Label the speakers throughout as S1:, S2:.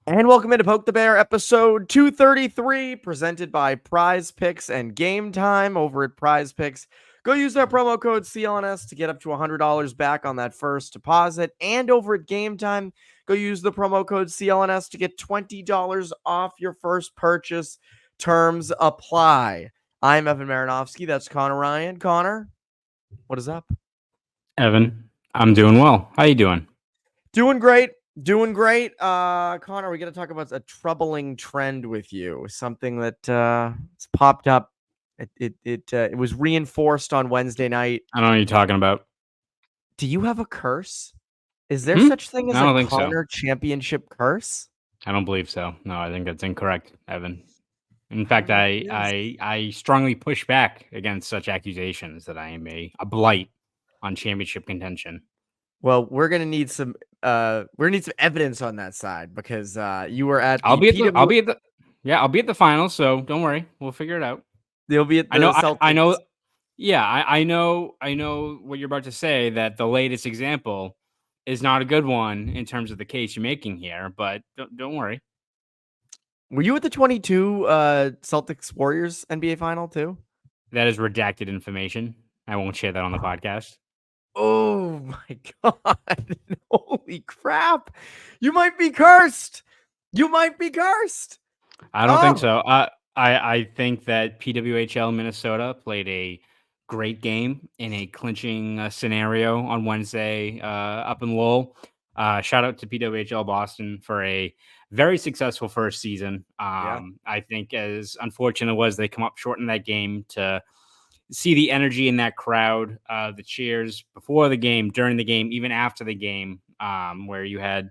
S1: And welcome into Poke the Bear, episode 233, presented by Prize Picks and Game Time over at Prize Picks. Go use that promo code CLNS to get up to $100 back on that first deposit. And over at Game Time, go use the promo code CLNS to get $20 off your first purchase. Terms apply. I'm Evan Marinovsky. That's Conor Ryan. Connor, what is up?
S2: Evan, I'm doing well. How you doing?
S1: Doing great. Doing great. Connor, we got to talk about a troubling trend with you. Something that it's popped up. It was reinforced on Wednesday night.
S2: I don't know what you're talking about.
S1: Do you have a curse? Is there such thing as
S2: I
S1: a
S2: don't think so.
S1: Connor championship curse?
S2: I don't believe so. No, I think that's incorrect, Evan. In fact, I strongly push back against such accusations that I am a blight on championship contention.
S1: Well, we're gonna need some evidence on that side because you were at the
S2: I'll be at the finals, so don't worry. We'll figure it out.
S1: They'll be at the Celtics.
S2: I know. Yeah, I know what you're about to say, that the latest example is not a good one in terms of the case you're making here, but don't worry.
S1: Were you at the 22 Celtics Warriors NBA final too?
S2: That is redacted information. I won't share that on the podcast.
S1: Oh my God. Holy crap. You might be cursed. You might be cursed.
S2: I don't think so. I think that PWHL Minnesota played a great game in a clinching scenario on Wednesday up in Lowell. Shout out to PWHL Boston for a very successful first season. I think, as unfortunate was, they come up short in that game. To see the energy in that crowd, the cheers before the game, during the game, even after the game, where you had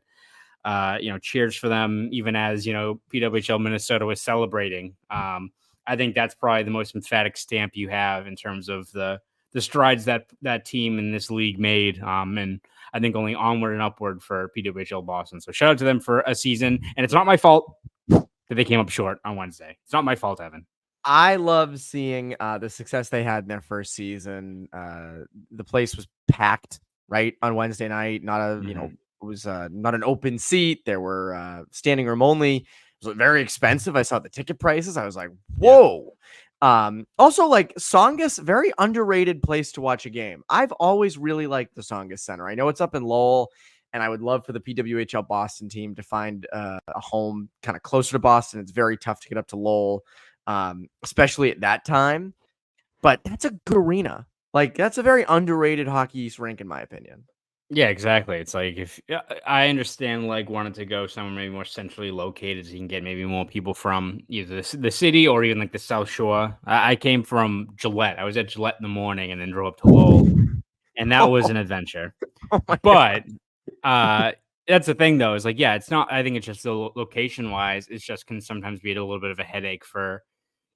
S2: cheers for them, even as, PWHL Minnesota was celebrating. I think that's probably the most emphatic stamp you have in terms of the strides that team in this league made. And I think only onward and upward for PWHL Boston. So shout out to them for a season. And it's not my fault that they came up short on Wednesday. It's not my fault, Evan.
S1: I love seeing the success they had in their first season. The place was packed, right, on Wednesday night. Not a, it was not an open seat. There were standing room only. It was very expensive. I saw the ticket prices. I was like, whoa. Yeah. Also, like, Songus, very underrated place to watch a game. I've always really liked the Songus Center. I know it's up in Lowell, and I would love for the PWHL Boston team to find a home kind of closer to Boston. It's very tough to get up to Lowell, especially at that time. But that's a good arena. Like, that's a very underrated Hockey East rink, in my opinion.
S2: Yeah, exactly. It's like, if I understand, like, wanting to go somewhere maybe more centrally located so you can get maybe more people from either the city or even like the South Shore. I came from Gillette. I was at Gillette in the morning and then drove up to Lowell, and that was an adventure. But that's the thing, though, is like, yeah, it's not. I think it's just the location wise, it's just can sometimes be a little bit of a headache for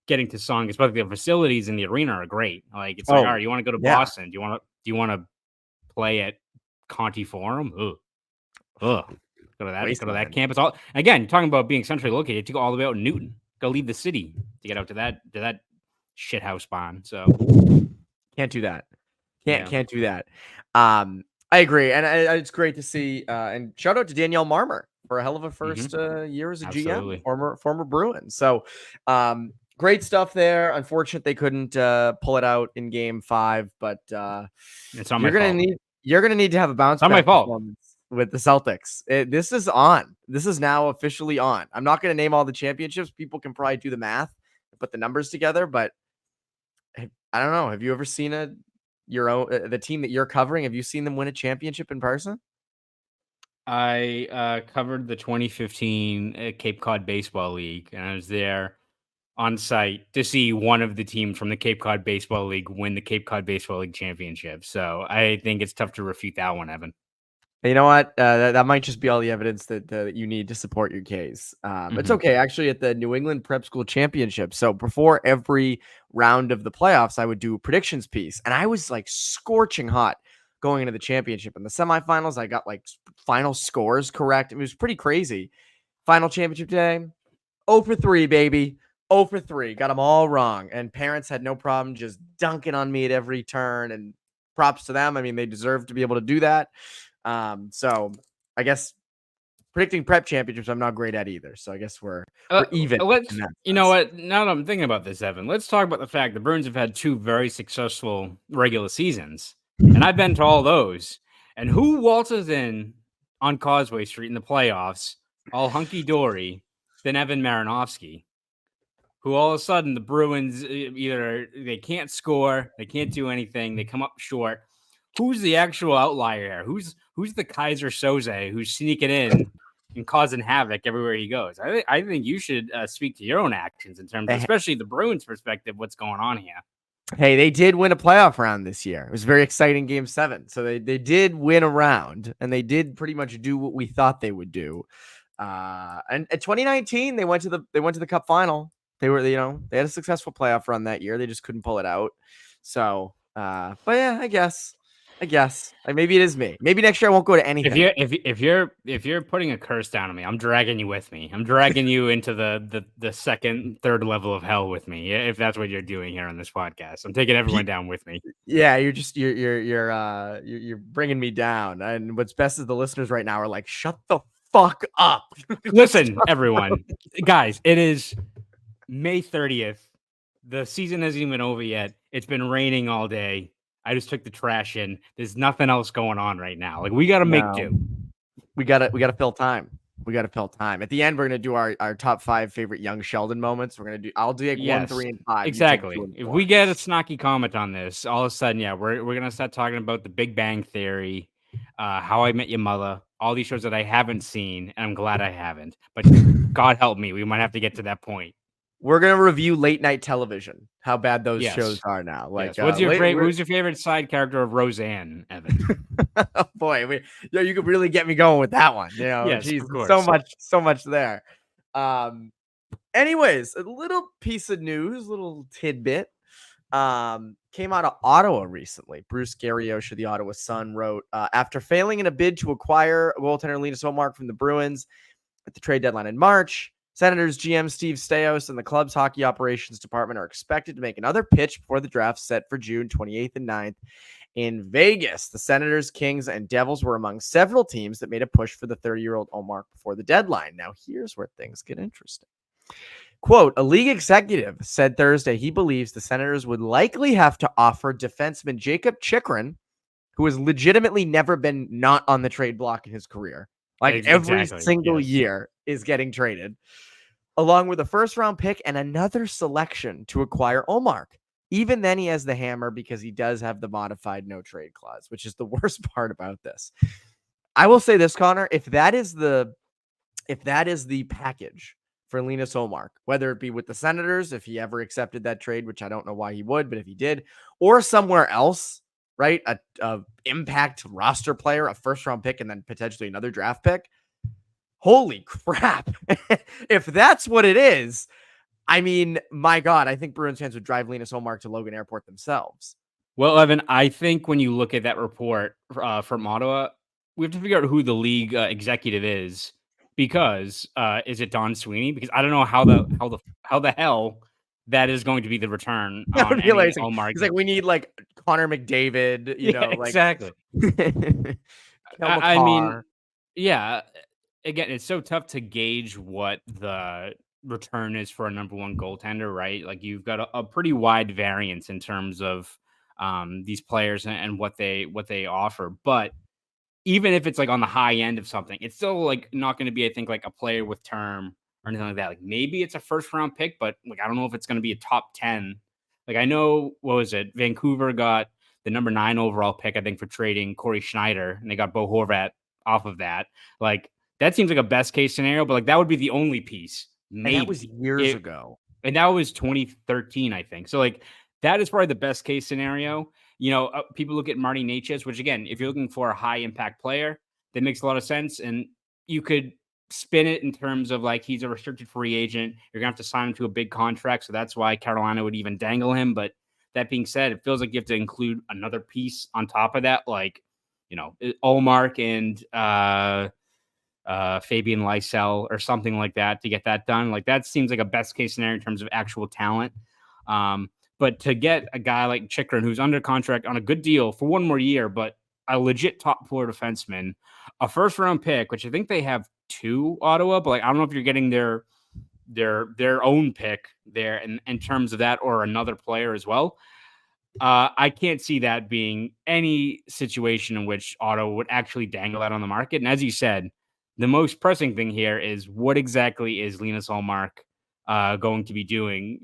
S2: getting to Song. But the facilities in the arena are great. Like, it's like, all right, you want to go to Boston? Do you want to play at Conti Forum? Go to that campus. All again, talking about being centrally located, to go all the way out in Newton. Go leave the city to get out to that shit house barn. So
S1: can't do that. Can't do that. I agree, and it's great to see. And shout out to Danielle Marmer for a hell of a first year as a GM, former Bruin. So great stuff there. Unfortunate they couldn't pull it out in Game 5, but
S2: it's not my fault.
S1: You're going to need to have a bounce back performance with the Celtics. This is on. This is now officially on. I'm not going to name all the championships. People can probably do the math and put the numbers together, but I don't know. Have you ever seen the team that you're covering? Have you seen them win a championship in person?
S2: I covered the 2015 Cape Cod Baseball League, and I was there on site to see one of the teams from the Cape Cod Baseball League win the Cape Cod Baseball League championship. So I think it's tough to refute that one, Evan.
S1: You know what? That might just be all the evidence that you need to support your case. It's okay. Actually, at the New England Prep School Championship. So before every round of the playoffs, I would do a predictions piece. And I was like scorching hot going into the championship. In the semifinals, I got like final scores correct. It was pretty crazy. Final championship day, 0 for 3, baby. 0 for 3. Got them all wrong. And parents had no problem just dunking on me at every turn. And props to them. I mean, they deserve to be able to do that. So I guess predicting prep championships, I'm not great at either. So I guess we're even.
S2: Let's, you know what? Now that I'm thinking about this, Evan, let's talk about the fact the Bruins have had 2 very successful regular seasons, and I've been to all those. And who waltzes in on Causeway Street in the playoffs, all hunky dory, than Evan Marinovsky, who all of a sudden the Bruins either they can't score, they can't do anything, they come up short. Who's the actual outlier here? Who's the Kaiser Soze who's sneaking in and causing havoc everywhere he goes? I think you should speak to your own actions in terms of, especially the Bruins' perspective, what's going on here.
S1: Hey, they did win a playoff round this year. It was a very exciting Game 7. So they did win a round, and they did pretty much do what we thought they would do. And at 2019, they went to the Cup final. They were, they had a successful playoff run that year. They just couldn't pull it out. So, but yeah, I guess. Like, maybe it is me. Maybe next year I won't go to anything.
S2: If you're putting a curse down on me, I'm dragging you with me. I'm dragging you into the second, third level of hell with me. If that's what you're doing here on this podcast, I'm taking everyone down with me.
S1: Yeah, you're bringing me down. And what's best is the listeners right now are like, shut the fuck up.
S2: Listen, everyone, guys, it is May 30th. The season hasn't even over yet. It's been raining all day. I just took the trash in. There's nothing else going on right now. Like, we got to make do.
S1: We gotta fill time. At the end, we're gonna do our top 5 favorite young Sheldon moments. I'll do like 1, 3, and 5.
S2: Exactly. If we get a snarky comment on this, all of a sudden, yeah, we're gonna start talking about The Big Bang Theory, How I Met Your Mother, all these shows that I haven't seen, and I'm glad I haven't. But God help me, we might have to get to that point.
S1: We're gonna review late night television. How bad those shows are now. Like,
S2: who's your favorite side character of Roseanne, Evan?
S1: Oh boy, you could really get me going with that one.
S2: Geez,
S1: so much there. Anyways, a little piece of news, little tidbit. Came out of Ottawa recently. Bruce Garriosha, the Ottawa Sun, wrote, after failing in a bid to acquire goaltender Linus Ullmark from the Bruins at the trade deadline in March, Senators GM Steve Staios and the club's hockey operations department are expected to make another pitch before the draft set for June 28th and 9th in Vegas. The Senators, Kings, and Devils were among several teams that made a push for the 30-year-old Ullmark before the deadline. Now, here's where things get interesting. Quote, a league executive said Thursday he believes the Senators would likely have to offer defenseman Jacob Chychrun, who has legitimately never been not on the trade block in his career. Like, every single year is getting traded, along with a first-round pick and another selection to acquire Ullmark. Even then, he has the hammer because he does have the modified no-trade clause, which is the worst part about this. I will say this, Connor, if that is the package for Linus Ullmark, whether it be with the Senators, if he ever accepted that trade, which I don't know why he would, but if he did, or somewhere else, right? A impact roster player, a first round pick, and then potentially another draft pick. Holy crap. If that's what it is, I mean, my God, I think Bruins fans would drive Linus Ullmark to Logan Airport themselves.
S2: Well, Evan, I think when you look at that report from Ottawa, we have to figure out who the league executive is, because is it Don Sweeney? Because I don't know how the hell that is going to be the return on Ullmark.
S1: He's like, we need like Connor McDavid,
S2: exactly. I mean, yeah. Again, it's so tough to gauge what the return is for a number one goaltender, right? Like, you've got a pretty wide variance in terms of these players and what they offer. But even if it's like on the high end of something, it's still like not going to be, I think, like a player with term or anything like that. Like, maybe it's a first round pick, but like, I don't know if it's going to be a top 10. Like, I know, what was it? Vancouver got the number 9 overall pick, I think, for trading Corey Schneider, and they got Bo Horvat off of that. Like, that seems like a best case scenario, but like, that would be the only piece. Maybe.
S1: And that was years ago.
S2: And that was 2013, I think. So like, that is probably the best case scenario. People look at Marty Necas, which, again, if you're looking for a high impact player, that makes a lot of sense. And you could spin it in terms of like, he's a restricted free agent. You're gonna have to sign him to a big contract. So that's why Carolina would even dangle him. But that being said, it feels like you have to include another piece on top of that. Like, Ullmark and Fabian Lysell or something like that to get that done. Like, that seems like a best case scenario in terms of actual talent. But to get a guy like Chychrun, who's under contract on a good deal for one more year, but a legit top 4 defenseman, a first round pick, which I think they have to Ottawa, but like I don't know if you're getting their own pick there in terms of that or another player as well. I can't see that being any situation in which Ottawa would actually dangle that on the market. And as you said, the most pressing thing here is what exactly is Linus Ullmark going to be doing?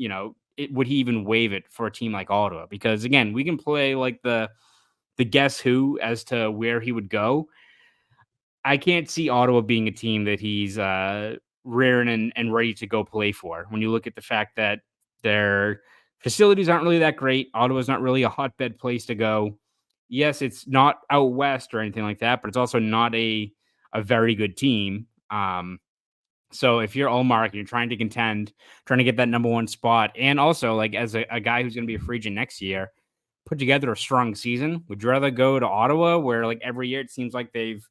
S2: Would he even waive it for a team like Ottawa? Because again, we can play like the guess who as to where he would go. I can't see Ottawa being a team that he's rearing and ready to go play for. When you look at the fact that their facilities aren't really that great, Ottawa's not really a hotbed place to go. Yes, it's not out west or anything like that, but it's also not a very good team. So if you're Ullmark and you're trying to contend, trying to get that number one spot, and also like as a guy who's going to be a free agent next year, put together a strong season, would you rather go to Ottawa where like every year it seems like they've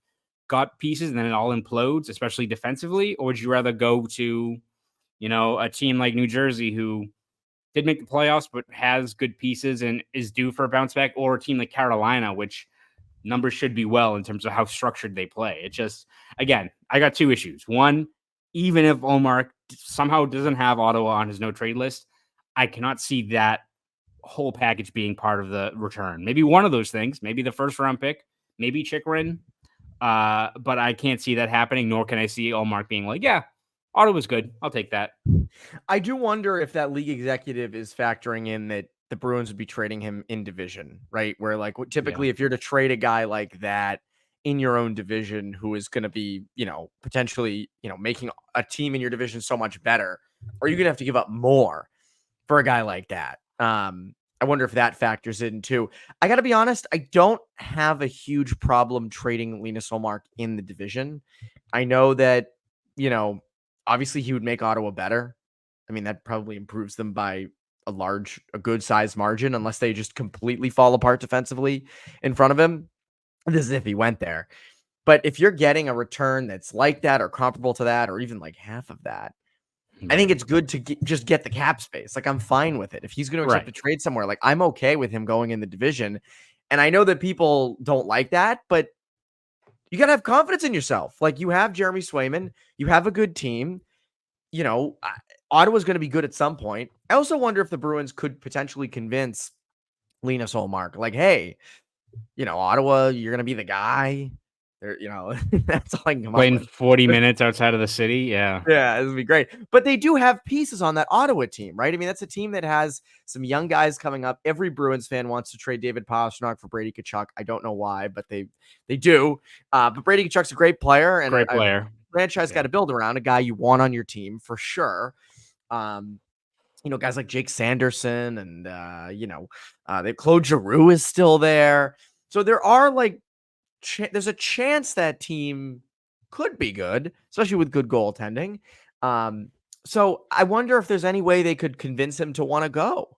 S2: got pieces and then it all implodes, especially defensively? Or would you rather go to, a team like New Jersey who did make the playoffs but has good pieces and is due for a bounce back, or a team like Carolina, which numbers should be well in terms of how structured they play? It just, again, I got two issues. One, even if Ullmark somehow doesn't have Ottawa on his no trade list, I cannot see that whole package being part of the return. Maybe one of those things, maybe the first round pick, maybe Chikrin. But I can't see that happening, nor can I see Ullmark being like, yeah, Ottawa's good. I'll take that.
S1: I do wonder if that league executive is factoring in that the Bruins would be trading him in division, right? Where like typically if you're to trade a guy like that in your own division who is going to be, potentially, making a team in your division so much better, or you're going to have to give up more for a guy like that. I wonder if that factors in too. I got to be honest, I don't have a huge problem trading Linus Ullmark in the division. I know that, obviously he would make Ottawa better. I mean, that probably improves them by a good size margin, unless they just completely fall apart defensively in front of him. This is if he went there. But if you're getting a return that's like that or comparable to that, or even like half of that, I think it's good to just get the cap space. Like, I'm fine with it. If he's going to accept a trade somewhere, like, I'm okay with him going in the division. And I know that people don't like that, but you got to have confidence in yourself. Like, you have Jeremy Swayman. You have a good team. Ottawa's going to be good at some point. I also wonder if the Bruins could potentially convince Linus Ullmark, like, hey, Ottawa, you're going to be the guy. That's all I can come
S2: Playing
S1: up with.
S2: 40 minutes outside of the city. Yeah.
S1: Yeah, this would be great. But they do have pieces on that Ottawa team, right? I mean, that's a team that has some young guys coming up. Every Bruins fan wants to trade David Pastrnak for Brady Tkachuk. I don't know why, but they do. But Brady Tkachuk's a great player. And
S2: great player.
S1: Franchise got to build around a guy you want on your team for sure. Guys like Jake Sanderson and, Claude Giroux is still there. So there are there's a chance that team could be good, especially with good goaltending. So I wonder if there's any way they could convince him to want to go.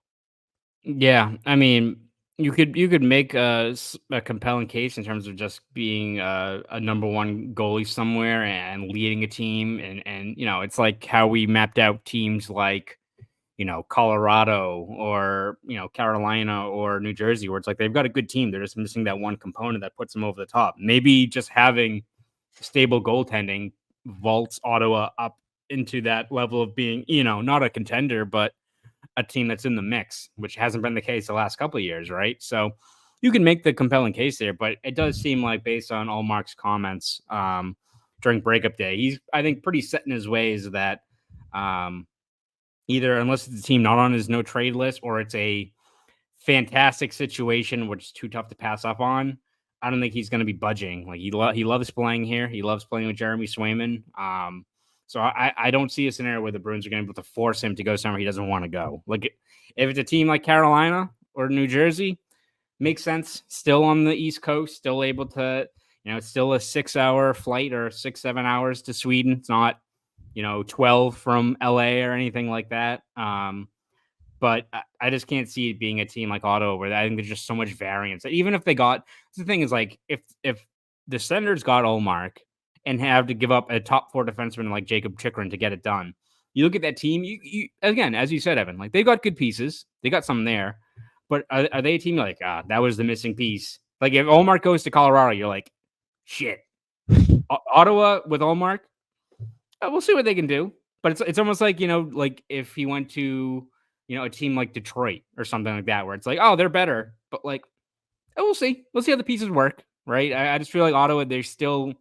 S2: Yeah. I mean, you could make a compelling case in terms of just being a number one goalie somewhere and leading a team. And it's like how we mapped out teams like, Colorado or, Carolina or New Jersey, where it's like they've got a good team. They're just missing that one component that puts them over the top. Maybe just having stable goaltending vaults Ottawa up into that level of being, not a contender, but a team that's in the mix, which hasn't been the case the last couple of years, right? So you can make the compelling case there, but it does seem like, based on Ullmark's comments during breakup day, he's, I think, pretty set in his ways that either, unless it's a team not on his no trade list or it's a fantastic situation which is too tough to pass up on, I don't think he's going to be budging. Like, he loves playing here. He loves playing with Jeremy Swayman. So I don't see a scenario where the Bruins are going to be able to force him to go somewhere he doesn't want to go. Like, if it's a team like Carolina or New Jersey, makes sense. Still on the East Coast, still able to, it's still a 6-hour flight or 6-7 hours to Sweden. It's not, 12 from LA or anything like that. But I just can't see it being a team like Ottawa where I think there's just so much variance. Even if they got, the thing is, like, if the Senators got Ullmark and have to give up a top 4 defenseman like Jacob Chikrin to get it done, you look at that team, you again, as you said, Evan, like, they've got good pieces. They got some there. But are they a team like, that was the missing piece? Like, if Ullmark goes to Colorado, you're like, shit. Ottawa with Ullmark, We'll see what they can do. But it's almost like, like if he went to, a team like Detroit or something like that, where it's like, oh, they're better. But like, we'll see. We'll see how the pieces work, right? I just feel like Ottawa, there's still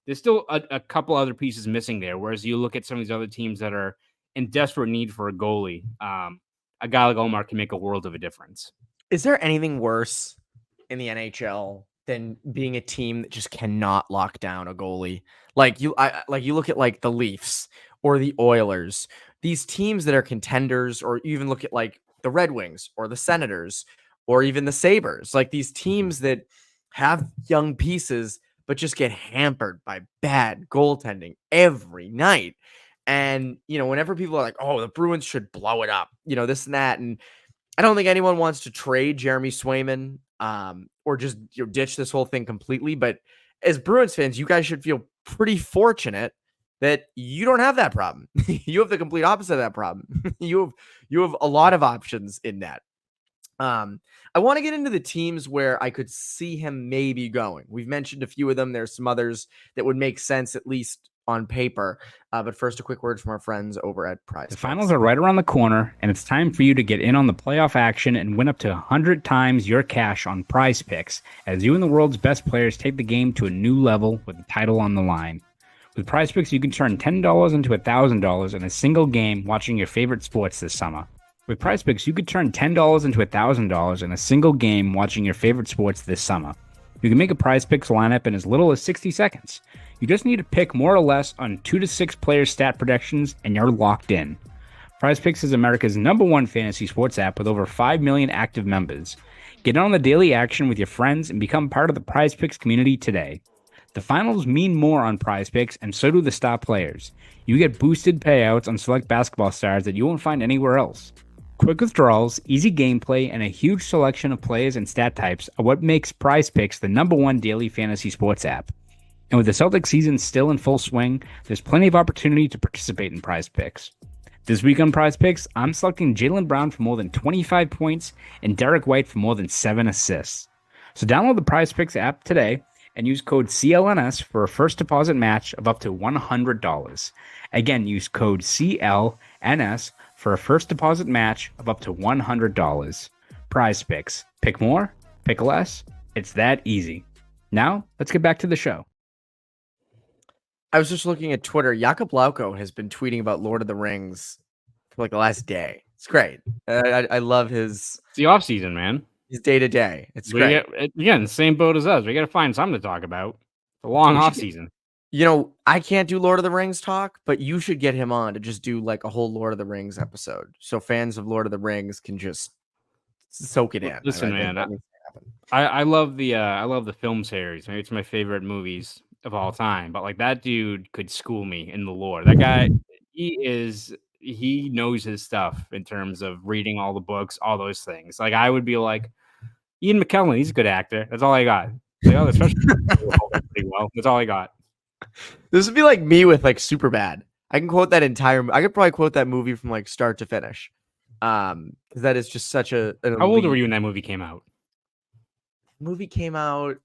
S2: a couple other pieces missing there. Whereas you look at some of these other teams that are in desperate need for a goalie, a guy like Ullmark can make a world of a difference.
S1: Is there anything worse in the NHL than being a team that just cannot lock down a goalie? Like you look at like the Leafs or the Oilers, these teams that are contenders, or even look at like the Red Wings or the Senators or even the Sabres, like these teams that have young pieces but just get hampered by bad goaltending every night. And, whenever people are like, oh, the Bruins should blow it up, this and that. And I don't think anyone wants to trade Jeremy Swayman or just ditch this whole thing completely. But as Bruins fans, you guys should feel pretty fortunate that you don't have that problem. You have the complete opposite of that problem. You have a lot of options in that. I want to get into the teams where I could see him maybe going. We've mentioned a few of them. There's some others that would make sense, at least on paper. But first, a quick word from our friends over at Prize.
S3: The finals are right around the corner, and it's time for you to get in on the playoff action and win up to 100 times your cash on Prize Picks, as you and the world's best players take the game to a new level with the title on the line. With Prize Picks, you can turn $10 into $1,000 in a single game watching your favorite sports this summer. With Prize Picks, you could turn $10 into $1,000 in a single game watching your favorite sports this summer. You can make a Prize Picks lineup in as little as 60 seconds. You just need to pick more or less on 2 to 6 player stat predictions, and you're locked in. Prize Picks is America's #1 fantasy sports app with over 5 million active members. Get on the daily action with your friends and become part of the Prize Picks community today. The finals mean more on Prize Picks, and so do the star players. You get boosted payouts on select basketball stars that you won't find anywhere else. Quick withdrawals, easy gameplay, and a huge selection of players and stat types are what makes Prize Picks the #1 daily fantasy sports app. And with the Celtics season still in full swing, there's plenty of opportunity to participate in Prize Picks. This week on Prize Picks, I'm selecting Jaylen Brown for more than 25 points and Derek White for more than 7 assists. So download the Prize Picks app today and use code CLNS for a first deposit match of up to $100. Again, use code CLNS for a first deposit match of up to $100. Prize Picks. Pick more, pick less. It's that easy. Now, let's get back to the show.
S1: I was just looking at Twitter. Jakob Lauko has been tweeting about Lord of the Rings for like the last day. It's great. I love his...
S2: It's the offseason, man.
S1: His day-to-day. It's great.
S2: Again, same boat as us. We got to find something to talk about. It's a long offseason.
S1: I can't do Lord of the Rings talk, but you should get him on to just do like a whole Lord of the Rings episode. So fans of Lord of the Rings can just soak it in.
S2: Listen, man, I love the film series. Maybe it's my favorite movies of all time, but like that dude could school me in the lore. That guy, he knows his stuff in terms of reading all the books, all those things. Like I would be like, Ian McKellen, he's a good actor. That's all I got. Like, oh, especially pretty well. That's all I got.
S1: This would be like me with like Superbad. I can quote that I could probably quote that movie from like start to finish. Because that is just such a.
S2: How old were you when that movie came out?
S1: Movie came out.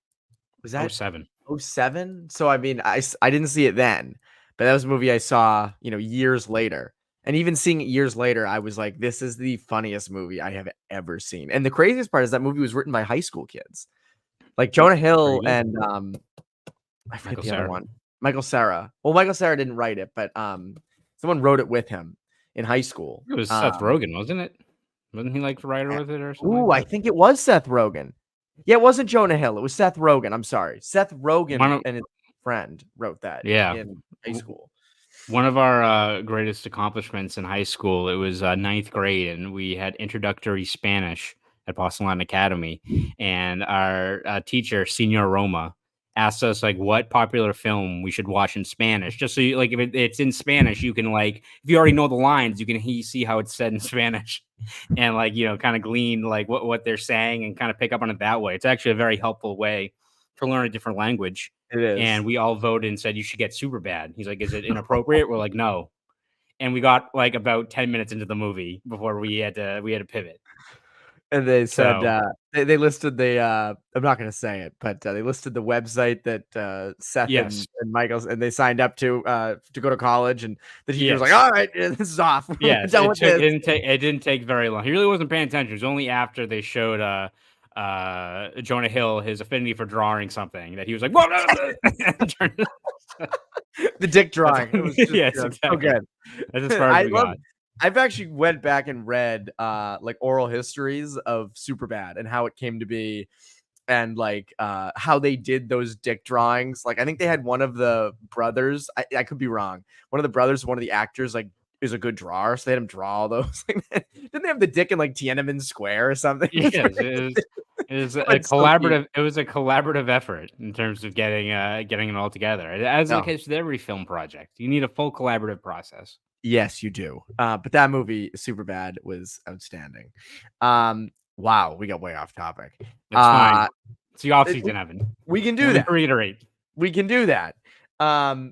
S1: Was that
S2: 07?
S1: 07? So I mean, I didn't see it then, but that was a movie I saw, years later. And even seeing it years later, I was like, this is the funniest movie I have ever seen. And the craziest part is that movie was written by high school kids, like Jonah Hill and I forget the other one. Michael Cera. Well, Michael Cera didn't write it, but someone wrote it with him in high school.
S2: It was Seth Rogen, wasn't it? Wasn't he like the writer with it or something?
S1: Ooh, I think it was Seth Rogen. Yeah, it wasn't Jonah Hill. It was Seth Rogen. I'm sorry. Seth Rogen and his friend wrote that in high school.
S2: One of our greatest accomplishments in high school, it was 9th grade, and we had introductory Spanish at Boston Latin Academy. And our teacher, Senor Roma, asked us like what popular film we should watch in Spanish, just so you, like if it's in Spanish, you can like if you already know the lines, you can see how it's said in Spanish, and like kind of glean like what they're saying and kind of pick up on it that way. It's actually a very helpful way to learn a different language.
S1: It is.
S2: And we all voted and said you should get Superbad. He's like, is it inappropriate? We're like, no. And we got like about 10 minutes into the movie before we had to pivot.
S1: And they said
S2: So
S1: they listed the I'm not going to say it, but they listed the website that Seth
S2: yes,
S1: and Michael's and they signed up to go to college, and the teacher was like,
S2: yes.
S1: "All right, yeah, this is off. We're
S2: Yes,
S1: done with this."
S2: it didn't take very long. He really wasn't paying attention. It was only after they showed Jonah Hill his affinity for drawing something that he was like, "Whoa!"
S1: The dick drawing. It was just
S2: yes,
S1: so
S2: exactly.
S1: good.
S2: That's as far as we got.
S1: I've actually went back and read like oral histories of Superbad and how it came to be, and like how they did those dick drawings. Like I think they had one of the brothers. I could be wrong. One of the brothers, one of the actors, like is a good drawer, so they had him draw all those. Didn't they have the dick in like Tiananmen Square or something?
S2: Yes, it was a collaborative. It was a collaborative effort in terms of getting it all together. As the case with every film project, you need a full collaborative process.
S1: Yes, you do. But that movie, Superbad, was outstanding. Wow, we got way off topic.
S2: That's fine. It's the offseason, Evan.
S1: We can do that.
S2: Reiterate.
S1: We can do that. Yeah,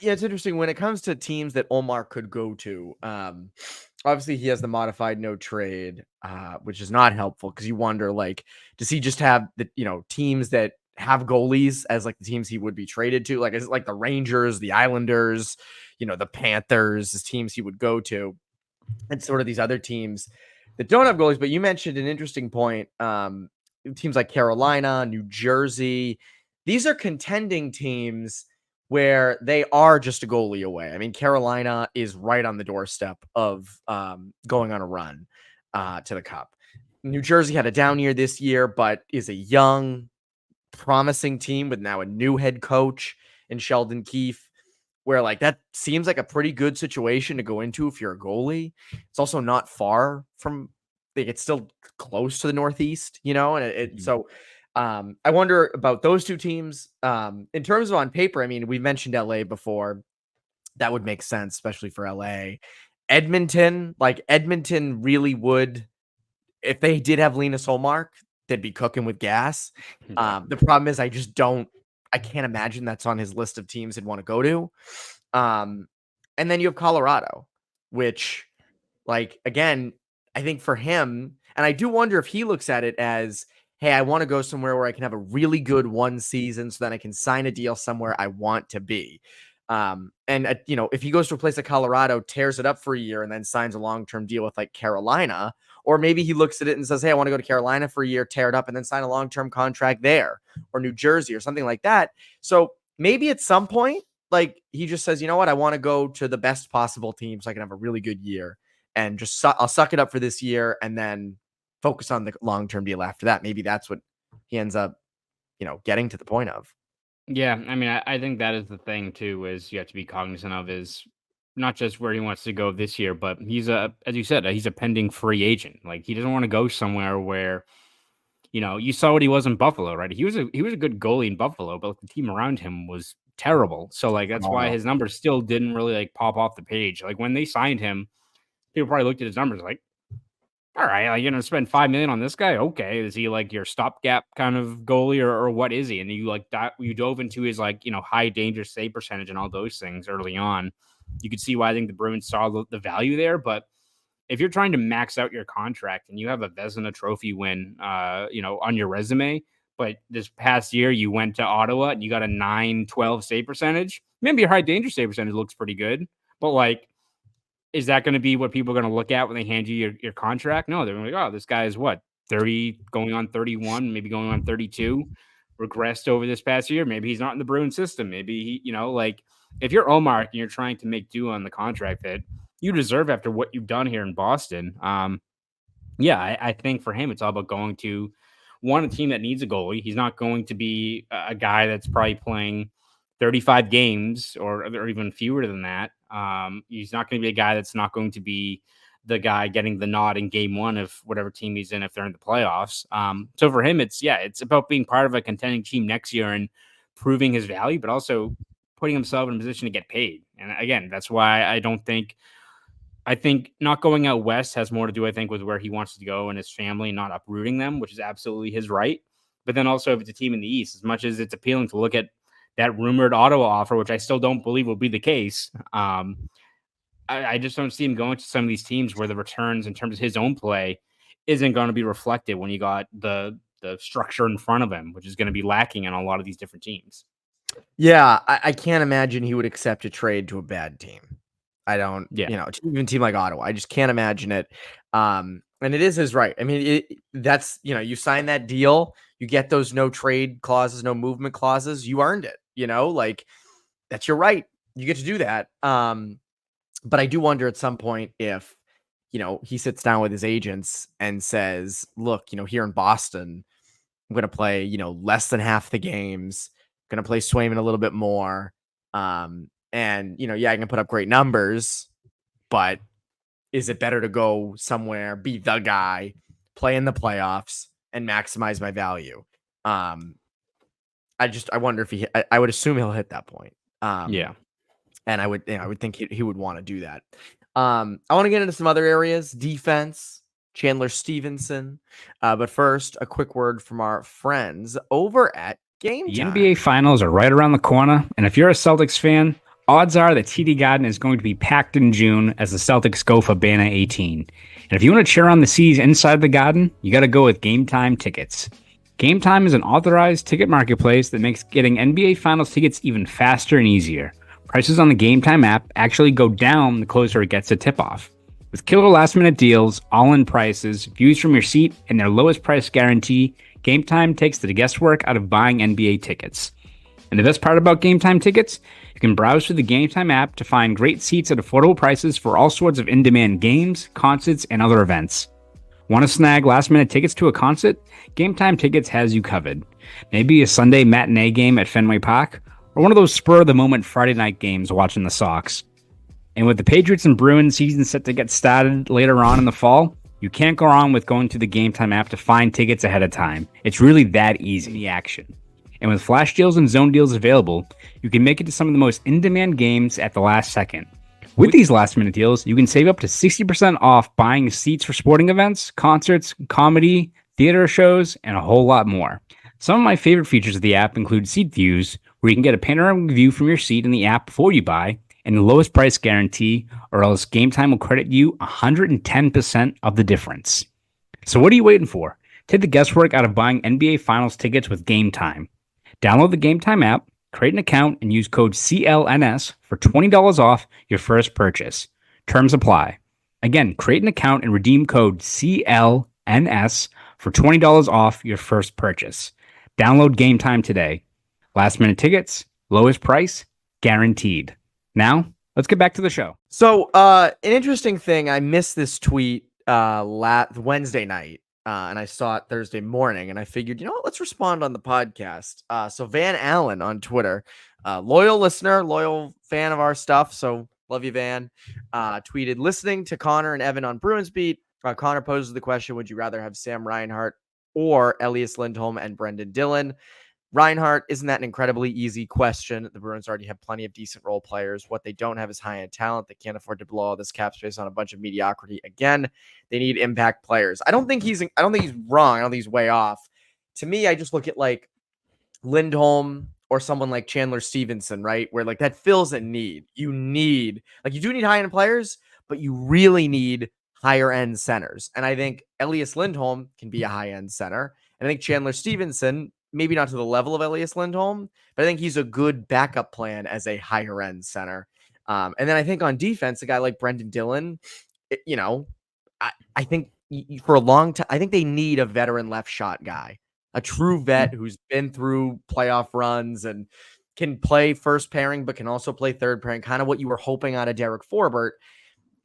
S1: it's interesting when it comes to teams that Ullmark could go to. Obviously, he has the modified no trade, which is not helpful because you wonder, like, does he just have the teams that have goalies as like the teams he would be traded to? Like, is it like the Rangers, the Islanders, the Panthers, as teams he would go to, and sort of these other teams that don't have goalies? But you mentioned an interesting point. Teams like Carolina, New Jersey, these are contending teams where they are just a goalie away. I mean, Carolina is right on the doorstep of going on a run to the Cup. New Jersey had a down year this year, but is a young, promising team with now a new head coach in Sheldon Keefe, where like that seems like a pretty good situation to go into if you're a goalie. It's also not far from, like, it's still close to the Northeast, and so I wonder about those two teams. In terms of on paper, I mean, we mentioned LA before. That would make sense, especially for LA. Edmonton really would, if they did have Linus Ullmark, they'd be cooking with gas. The problem is I can't imagine that's on his list of teams he'd want to go to. And then you have Colorado, which, like, again, I think for him, and I do wonder if he looks at it as, hey, I want to go somewhere where I can have a really good one season so then I can sign a deal somewhere I want to be. If he goes to a place like Colorado, tears it up for a year and then signs a long-term deal with like Carolina, or maybe he looks at it and says, hey, I want to go to Carolina for a year, tear it up and then sign a long-term contract there, or New Jersey or something like that. So maybe at some point, like, he just says, you know what, I want to go to the best possible team so I can have a really good year and just I'll suck it up for this year and then focus on the long-term deal after that. Maybe that's what he ends up, getting to the point of.
S2: Yeah, I mean, I think that is the thing too, is you have to be cognizant of is not just where he wants to go this year, but as you said, he's a pending free agent. Like, he doesn't want to go somewhere where, you saw what he was in Buffalo, right? He was a good goalie in Buffalo, but the team around him was terrible. So like that's why his numbers still didn't really like pop off the page. Like when they signed him, people probably looked at his numbers like, all right, like, spend $5 million on this guy. Okay, is he like your stopgap kind of goalie, or what is he? And you dove into his like high danger save percentage and all those things early on. You could see why I think the Bruins saw the value there. But if you're trying to max out your contract and you have a Vezina Trophy win, on your resume, but this past year you went to Ottawa and you got a 912 save percentage, maybe your high danger save percentage looks pretty good, but like, is that going to be what people are going to look at when they hand you your contract? No, they're going to be like, oh, this guy is what, 30, going on 31, maybe going on 32, regressed over this past year. Maybe he's not in the Bruins system. Maybe he, like, if you're Ullmark and you're trying to make do on the contract that you deserve after what you've done here in Boston. I think for him, it's all about going to a team that needs a goalie. He's not going to be a guy that's probably playing 35 games or even fewer than that. He's not going to be a guy that's not going to be the guy getting the nod in game one of whatever team he's in if they're in the playoffs. So for him, it's about being part of a contending team next year and proving his value, but also putting himself in a position to get paid. And again, that's why I think not going out west has more to do, I think, with where he wants to go and his family, not uprooting them, which is absolutely his right. But then also if it's a team in the East, as much as it's appealing to look at that rumored Ottawa offer, which I still don't believe will be the case. I just don't see him going to some of these teams where the returns in terms of his own play isn't going to be reflected when you got the structure in front of him, which is going to be lacking in a lot of these different teams.
S1: Yeah, I can't imagine he would accept a trade to a bad team. I don't,
S2: Yeah.
S1: even a team like Ottawa. I just can't imagine it. And it is his right. I mean, that's, you sign that deal, you get those no trade clauses, no movement clauses, you earned it, like that's your right. You get to do that. But I do wonder at some point if, he sits down with his agents and says, look, here in Boston, I'm going to play, less than half the games, going to play Swayman a little bit more. And, I can put up great numbers, but is it better to go somewhere, be the guy, play in the playoffs, and maximize my value? I wonder if I would assume he'll hit that point.
S2: Yeah.
S1: And I would think he would want to do that. I want to get into some other areas, defense, Chandler Stevenson. But first, a quick word from our friends over at GameTime.
S3: The NBA Finals are right around the corner, and if you're a Celtics fan, odds are that TD Garden is going to be packed in June as the Celtics go for Banner 18. And if you want to cheer on the C's inside the Garden, you got to go with GameTime tickets. GameTime is an authorized ticket marketplace that makes getting NBA Finals tickets even faster and easier. Prices on the GameTime app actually go down the closer it gets to tip-off. With killer last-minute deals, all-in prices, views from your seat, and their lowest price guarantee, GameTime takes the guesswork out of buying NBA tickets. And the best part about GameTime tickets, you can browse through the GameTime app to find great seats at affordable prices for all sorts of in-demand games, concerts, and other events. Want to snag last-minute tickets to a concert? GameTime Tickets has you covered. Maybe a Sunday matinee game at Fenway Park, or one of those spur-of-the-moment Friday night games watching the Sox. And with the Patriots and Bruins season set to get started later on in the fall, you can't go wrong with going to the GameTime app to find tickets ahead of time. It's really that easy, the action. And with flash deals and zone deals available, you can make it to some of the most in-demand games at the last second. With these last-minute deals, you can save up to 60% off buying seats for sporting events, concerts, comedy, theater shows, and a whole lot more. Some of my favorite features of the app include seat views, where you can get a panoramic view from your seat in the app before you buy, and the lowest price guarantee, or else GameTime will credit you 110% of the difference. So what are you waiting for? Take the guesswork out of buying NBA Finals tickets with GameTime. Download the GameTime app, create an account, and use code CLNS for $20 off your first purchase. Terms apply. Again, create an account and redeem code CLNS for $20 off your first purchase. Download GameTime today. Last minute tickets, lowest price, guaranteed. Now, let's get back to the show.
S1: So, an interesting thing, I missed this tweet Wednesday night, and I saw it Thursday morning, and I figured, let's respond on the podcast. So Van Allen on Twitter, loyal listener, loyal fan of our stuff, so love you, Van, tweeted, listening to Connor and Evan on Bruins Beat, Connor poses the question, would you rather have Sam Reinhart or Elias Lindholm and Brendan Dillon? Reinhart, isn't that an incredibly easy question? The Bruins already have plenty of decent role players. What they don't have is high-end talent. They can't afford to blow all this cap space on a bunch of mediocrity. Again, they need impact players. I don't think he's wrong. I don't think he's way off. To me, I just look at like Lindholm or someone like Chandler Stevenson, right? Where like that fills a need. You do need high-end players, but you really need higher-end centers. And I think Elias Lindholm can be a high-end center. And I think Chandler Stevenson, maybe not to the level of Elias Lindholm, but I think he's a good backup plan as a higher end center. And then I think on defense, a guy like Brendan Dillon, I think for a long time, I think they need a veteran left shot guy, a true vet who's been through playoff runs and can play first pairing, but can also play third pairing, kind of what you were hoping out of Derek Forbort.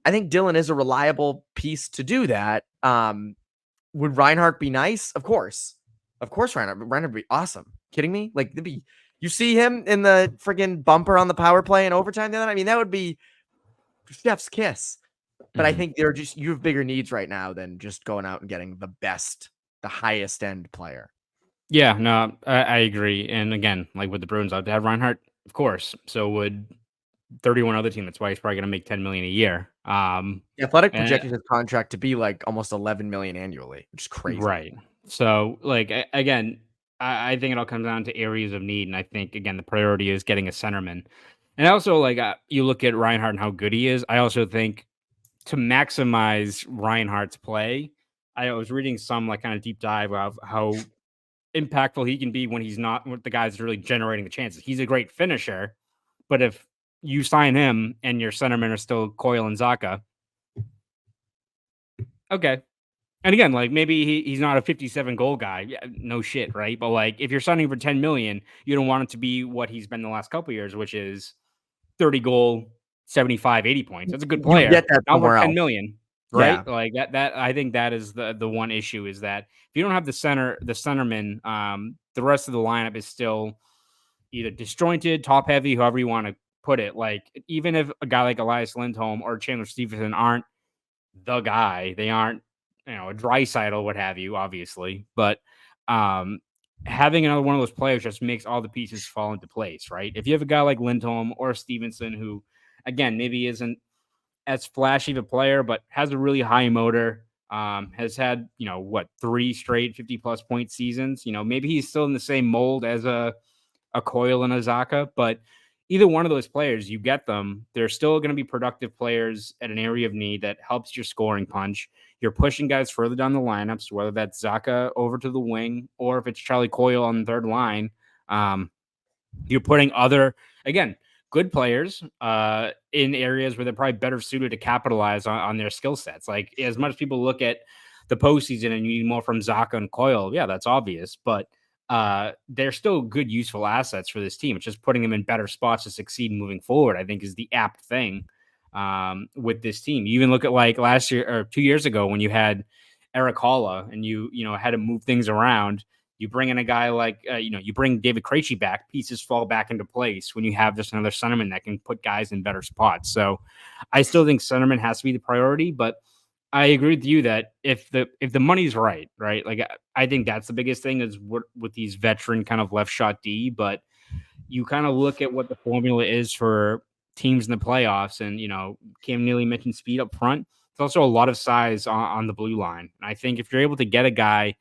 S1: I think Dillon is a reliable piece to do that. Would Reinhart be nice? Of course, Reinhart would be awesome. Kidding me? Like, you see him in the friggin' bumper on the power play in overtime the other night? I mean, that would be chef's kiss. But I think you have bigger needs right now than just going out and getting the highest end player.
S2: Yeah, no, I agree. And again, like with the Bruins, I'd have Reinhart, of course. So would 31 other team. That's why he's probably going to make $10 million a year.
S1: The Athletic projected his contract to be like almost $11 million annually, which is crazy.
S2: Right. So, like, again, I think it all comes down to areas of need. And I think, again, the priority is getting a centerman. And also, like, you look at Reinhart and how good he is. I also think to maximize Reinhart's play, I was reading some like kind of deep dive of how impactful he can be when he's not with the guys really generating the chances. He's a great finisher, but if you sign him and your centermen are still Coyle and Zaka, okay. And again, like maybe he's not a 57 goal guy. Yeah, no shit, right? But like if you're signing for 10 million, you don't want it to be what he's been the last couple of years, which is 30 goal, 75, 80 points. That's a good
S1: You
S2: player.
S1: get that
S2: Not worth
S1: somewhere
S2: 10
S1: else.
S2: million,
S1: Yeah.
S2: right? Like that I think that is the one issue is that if you don't have the centerman, the rest of the lineup is still either disjointed, top heavy, however you want to put it. Like even if a guy like Elias Lindholm or Chandler Stevenson aren't the guy, they aren't, a Draisaitl, what have you, obviously, but um having another one of those players just makes all the pieces fall into place, right? If you have a guy like Lindholm or Stevenson, who again maybe isn't as flashy of a player, but has a really high motor, has had, 3 straight 50+ point seasons. Maybe he's still in the same mold as a Coyle and a Zaka, but either one of those players, you get them, they're still going to be productive players at an area of need that helps your scoring punch. You're pushing guys further down the lineups, whether that's Zaka over to the wing or if it's Charlie Coyle on the third line. You're putting other, again, good players in areas where they're probably better suited to capitalize on their skill sets. Like as much as people look at the postseason and you need more from Zaka and Coyle, yeah, that's obvious, but they're still good, useful assets for this team. It's just putting them in better spots to succeed moving forward, I think, is the apt thing with this team. You even look at like last year or 2 years ago when you had Eric Holla and you had to move things around. You bring in a guy like, you bring David Krejci back, pieces fall back into place when you have just another centerman that can put guys in better spots. So I still think centerman has to be the priority, but I agree with you that if the money's right, like I think that's the biggest thing is with these veteran kind of left shot D, but you kind of look at what the formula is for teams in the playoffs, and Cam Neely mentioned speed up front. It's also a lot of size on the blue line. And I think if you're able to get a guy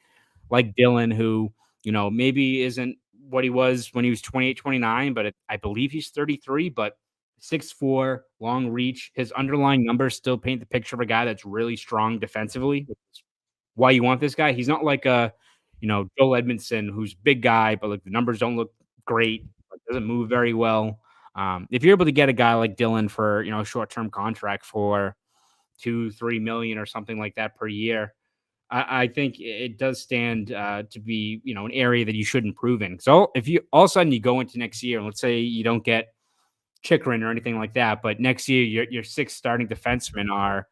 S2: like Dylan, who, maybe isn't what he was when he was 28, 29, but I believe he's 33, but 6'4", long reach. His underlying numbers still paint the picture of a guy that's really strong defensively, which is why you want this guy. He's not like a, Joel Edmondson, who's big guy, but like the numbers don't look great, doesn't move very well. If you're able to get a guy like Dylan for, a short-term contract for 2-3 million or something like that per year, I think it does stand to be, an area that you should improve in. So if you all of a sudden you go into next year, and let's say you don't get Chikrin or anything like that, but next year your 6 starting defensemen are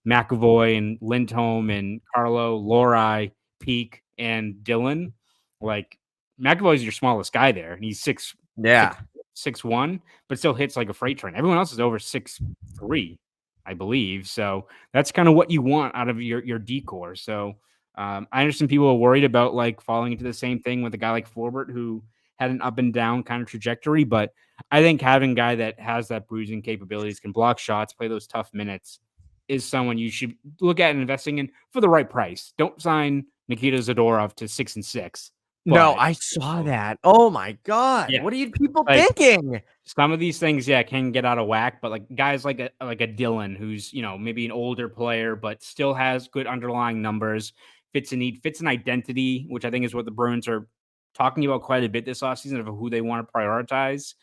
S2: McAvoy and Lindholm and Carlo, Lohrei, Peak, and Dylan. Like McAvoy's your smallest guy there, and he's 6'1", but still hits like a freight train. Everyone else is over 6'3", I believe. So that's kind of what you want out of your decor. So I understand people are worried about like falling into the same thing with a guy like Forbert, who had an up and down kind of trajectory. But I think having a guy that has that bruising capabilities, can block shots, play those tough minutes, is someone you should look at investing in for the right price. Don't sign Nikita Zadorov to 6 and 6.
S1: No, I saw that. Oh my God.
S2: Yeah.
S1: What are you people
S2: Like,
S1: thinking?
S2: Some of these things, can get out of whack, but like guys like a Dylan, who's, maybe an older player, but still has good underlying numbers, fits a need, fits an identity, which I think is what the Bruins are talking about quite a bit this offseason of who they want to prioritize.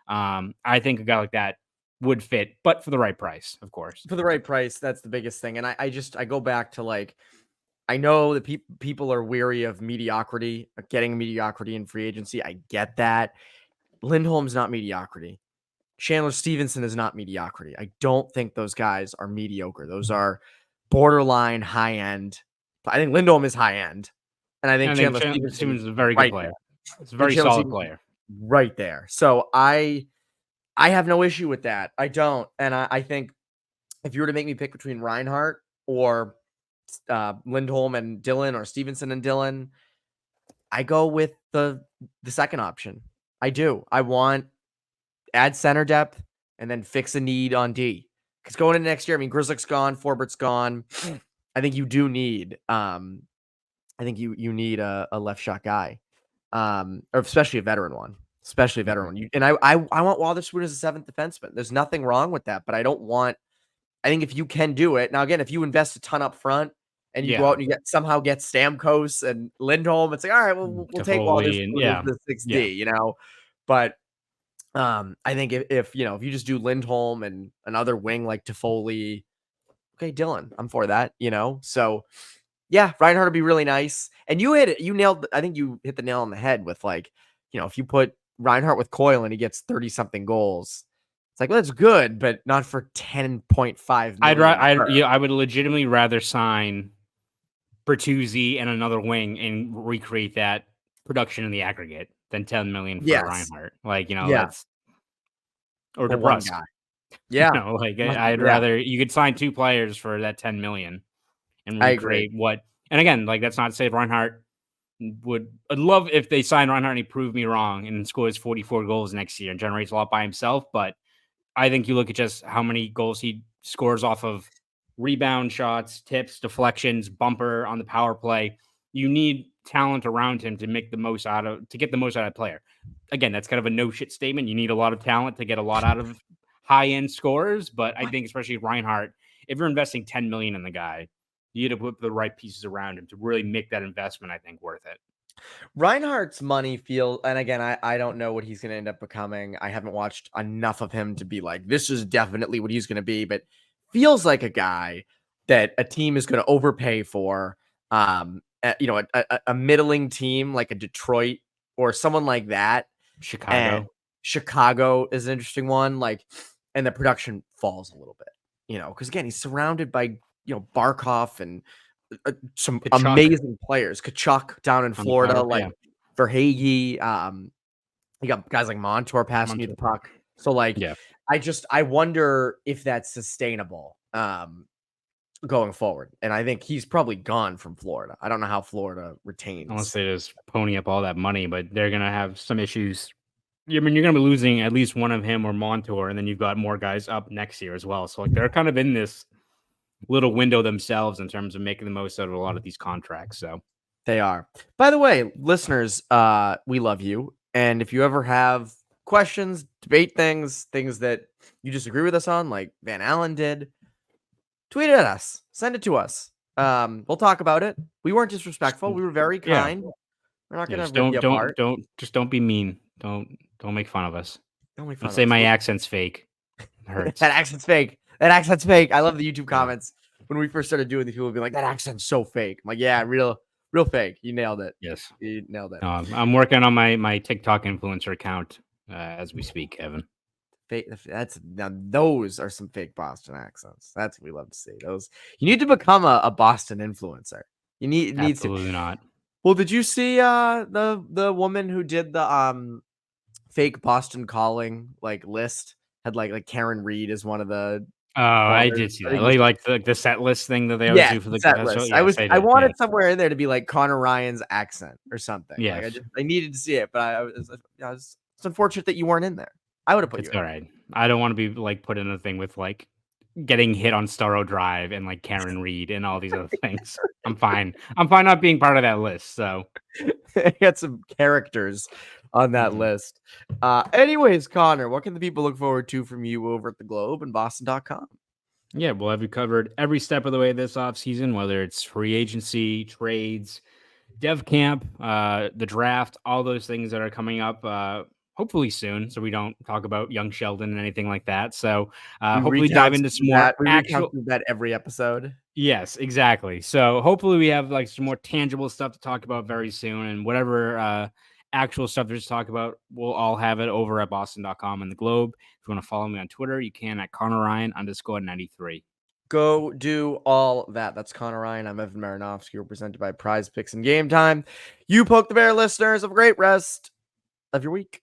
S2: I think a guy like that would fit, but for the right price, of course.
S1: For the right price, that's the biggest thing. And I go back to like, I know that people are weary of mediocrity, getting mediocrity in free agency. I get that. Lindholm's not mediocrity. Chandler Stevenson is not mediocrity. I don't think those guys are mediocre. Those are borderline high end. I think Lindholm is high end. And I think Chandler Stevenson
S2: is a very good player. It's a very solid player.
S1: Right there. So I have no issue with that. I don't. And I think if you were to make me pick between Reinhart or Lindholm and Dylan, or Stevenson and Dylan, I go with the second option. I do. I want add center depth and then fix a need on D. Because going into next year, I mean, Grzelcyk's gone, Forbert's gone. I think you do need a left shot guy, or especially a veteran one. Especially a veteran one. And I want Wotherspoon as a 7th defenseman. There's nothing wrong with that, but I think if you can do it now, again, if you invest a ton up front and you go out and you somehow get Stamkos and Lindholm. It's like, all right, well, we'll take all this for the 6D, But I think if you just do Lindholm and another wing like Toffoli, okay, Dylan, I'm for that, So yeah, Reinhart would be really nice. And I think you hit the nail on the head with if you put Reinhart with Coyle and he gets 30 something goals, it's like, well, that's good, but not for 10.5 million.
S2: I would legitimately rather sign Bertuzzi and another wing and recreate that production in the aggregate than 10 million for Reinhart. That's or
S1: for one
S2: DeBrusk.
S1: guy. Yeah.
S2: I'd rather you could sign 2 players for that 10 million and recreate what. And again, that's not to say Reinhart I'd love if they sign Reinhart and he proved me wrong and scores 44 goals next year and generates a lot by himself. But I think you look at just how many goals he scores off of rebound shots, tips, deflections, bumper on the power play. You need talent around him to get the most out of a player. Again, that's kind of a no shit statement. You need a lot of talent to get a lot out of high end scorers. But I think especially Reinhart, if you're investing 10 million in the guy, you need to put the right pieces around him to really make that investment, I think, worth it.
S1: Reinhardt's money and again, I don't know what he's going to end up becoming. I haven't watched enough of him to be like, this is definitely what he's going to be, but feels like a guy that a team is going to overpay for. A middling team like a Detroit or someone like that. Chicago is an interesting one. And the production falls a little bit, because again, he's surrounded by Barkov and some amazing players. Kachuk down in Florida, Verhaeghe. You got guys like Montour passing you the puck. So I wonder if that's sustainable going forward. And I think he's probably gone from Florida. I don't know how Florida retains.
S2: Unless they just pony up all that money, but they're going to have some issues. I mean, you're going to be losing at least one of him or Montour, and then you've got more guys up next year as well. So they're kind of in this little window themselves in terms of making the most out of a lot of these contracts. So
S1: they are. By the way, listeners, we love you. And if you ever have questions, debate things that you disagree with us on, like Van Allen did, tweet it at us, send it to us. We'll talk about it. We weren't disrespectful. We were very kind. Yeah. We're not going to rip you apart.
S2: Don't be mean. Don't make fun of us. Don't say my accent's fake. It hurts.
S1: That accent's fake. That accent's fake. I love the YouTube comments when we first started doing these. People would be like, "That accent's so fake." I'm like, "Yeah, real fake." You nailed it.
S2: Yes,
S1: you nailed it.
S2: I'm working on my TikTok influencer account as we speak, Evan.
S1: Fake. Those are some fake Boston accents. That's what we love to see. Those. You need to become a Boston influencer. You need
S2: absolutely not.
S1: Well, did you see the woman who did the fake Boston calling list? Had like Karen Reed as one of the.
S2: Oh, I did see that. Like the set list thing that they always do for the
S1: set list. I wanted somewhere in there to be like Conor Ryan's accent or something. Yeah, I needed to see it, but it's unfortunate that you weren't in there. I would have put you.
S2: It's all right. I don't want to be put in a thing with getting hit on Starro Drive and Karen Reed and all these other things. I'm fine. I'm fine not being part of that list. So
S1: I got some characters on that list. Anyways, Connor, what can the people look forward to from you over at the Globe and Boston.com?
S2: Yeah, well, have you covered every step of the way this offseason, whether it's free agency, trades, dev camp, the draft, all those things that are coming up hopefully soon, so we don't talk about young Sheldon and anything like that. So hopefully dive into some more
S1: actual that every episode.
S2: Yes, exactly. So hopefully we have some more tangible stuff to talk about very soon, and whatever actual stuff to talk about, we'll all have it over at Boston.com and the Globe. If you want to follow me on Twitter, you can at ConnorRyan_93.
S1: Go do all that. That's Conor Ryan. I'm Evan Marinofsky. We're presented by Prize Picks and Game Time. You poke the bear, listeners. Have a great rest of your week.